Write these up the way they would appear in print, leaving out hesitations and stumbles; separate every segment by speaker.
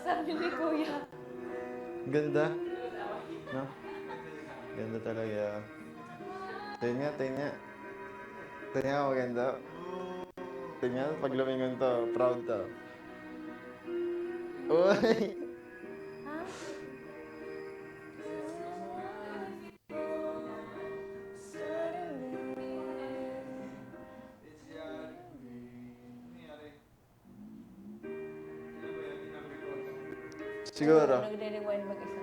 Speaker 1: sabi ni Kuya.
Speaker 2: Ganda. No? Ganda talaga. Tingnan nga, tingnan nga. Tingnan nga, maganda. Tingnan nga, pag lumingon to, proud to. Uy!
Speaker 1: Ha?
Speaker 2: Siguro.
Speaker 1: Nagre-rewind mag-isa.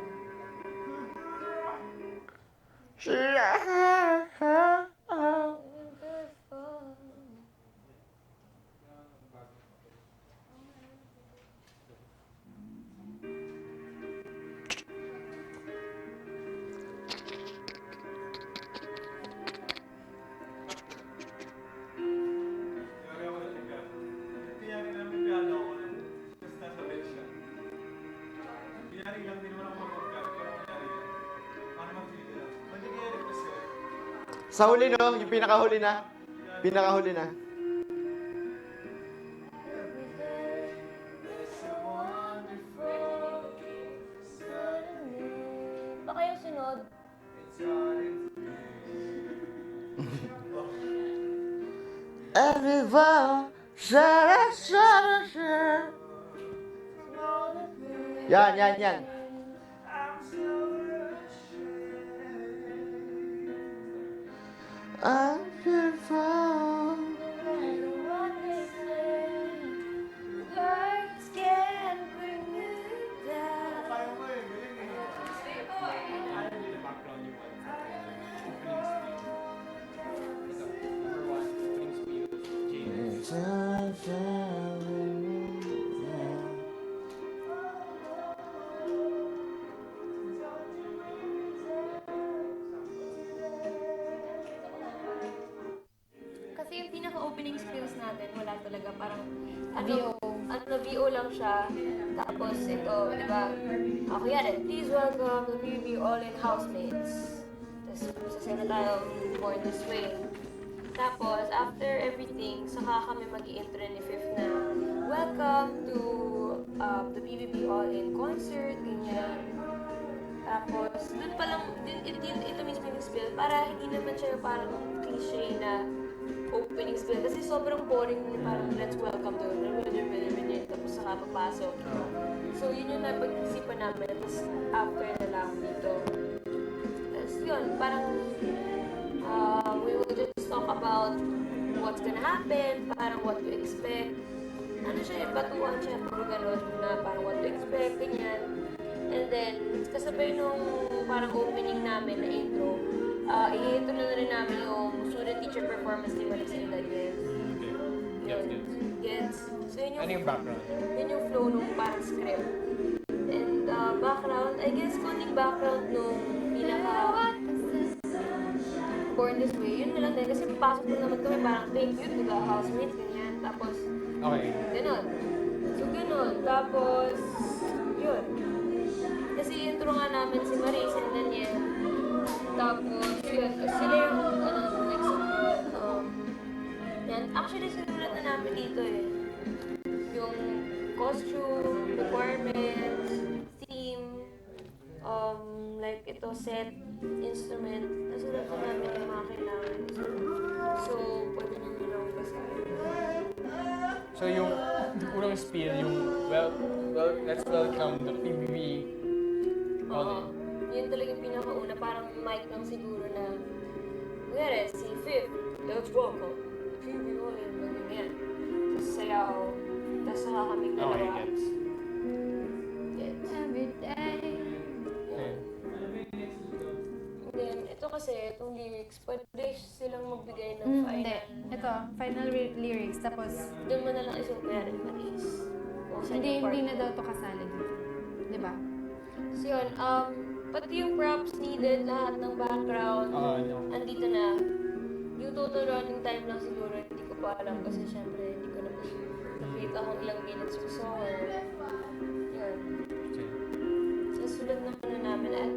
Speaker 2: Sa huli, no? Yung pinakahuli na. Pinakahuli na.
Speaker 1: Baka yung sunod.
Speaker 2: Everyone, Yan. I can fall.
Speaker 1: Words can bring you down. Kasi yung pinaka-opening skills natin, wala talaga. Parang, VO lang siya. Tapos ito, di ba? Ako yan, please welcome the BB All-In Housemates. Tapos sasaya na tayo, Born This Way. Tapos, after everything, saka kami mag-i-intro ni Fifth na, welcome to the BBB All-In concert, ganyan. Tapos, dun pa lang, ito mismo yung spiel, para hindi naman siya parang cliche na opening spiel. Kasi sobrang boring yung parang let's welcome to tapos saka papasok. So, yun yung napag-isipan namin. Tapos, after na lang dito. Tapos, yun, parang we will just talk about what's gonna happen, parang what to expect. Ano siya, batuan siya, puro ganun na parang what to expect, ganyan. And then, kasabay nung parang opening namin na intro, i-intro na rin namin yung student teacher performance ni Marisa Indalien. Gets. So, yun yung,
Speaker 3: Ano yung background?
Speaker 1: Yun yung flow nung parang script. And background, I guess konting background nung pinaka Born This Way, yun na lang din. Kasi pasok na naman kami parang thank you to the housemates, ganyan. Tapos,
Speaker 3: Okay.
Speaker 1: ganun. So, ganun. Tapos, yun. Kasi intro nga namin si Maris and Daniel. Tapos, yun. Sila yung, nagsulat. Yan. Actually, sinulat na namin dito eh. Yung costume, requirements, theme, like ito, set, instrument. Nasulat na namin yung mga kailangan. So, pwede nyo lang basahin.
Speaker 3: So yung unang spiel, yung let's welcome the PBB All-In.
Speaker 1: Yun talaga yung pinakauna. Parang mic lang siguro na, kunyari, si Fifth, let's welcome the PBB All-In. Ganyan. Tapos sayaw. Tapos saka kami dalawa.
Speaker 3: Okay, gets.
Speaker 1: Gets.
Speaker 4: Every day.
Speaker 3: Okay.
Speaker 1: Then, ito kasi, itong lyrics, pwede silang magbigay ng
Speaker 4: Hindi.
Speaker 1: final.
Speaker 4: Ito, final lyrics. Tapos,
Speaker 1: Doon mo na lang isumpaya rin, Maris. Kung saan yung part.
Speaker 4: hindi na daw to kasali dito. Di ba?
Speaker 1: So yun, pati yung props needed, lahat ng background,
Speaker 3: No.
Speaker 1: andito na. Yung total running time lang siguro, hindi ko pa alam kasi syempre, hindi ko na nakita kung ilang minutes yung song or yun.
Speaker 3: Okay.
Speaker 1: So, sulat na muna namin at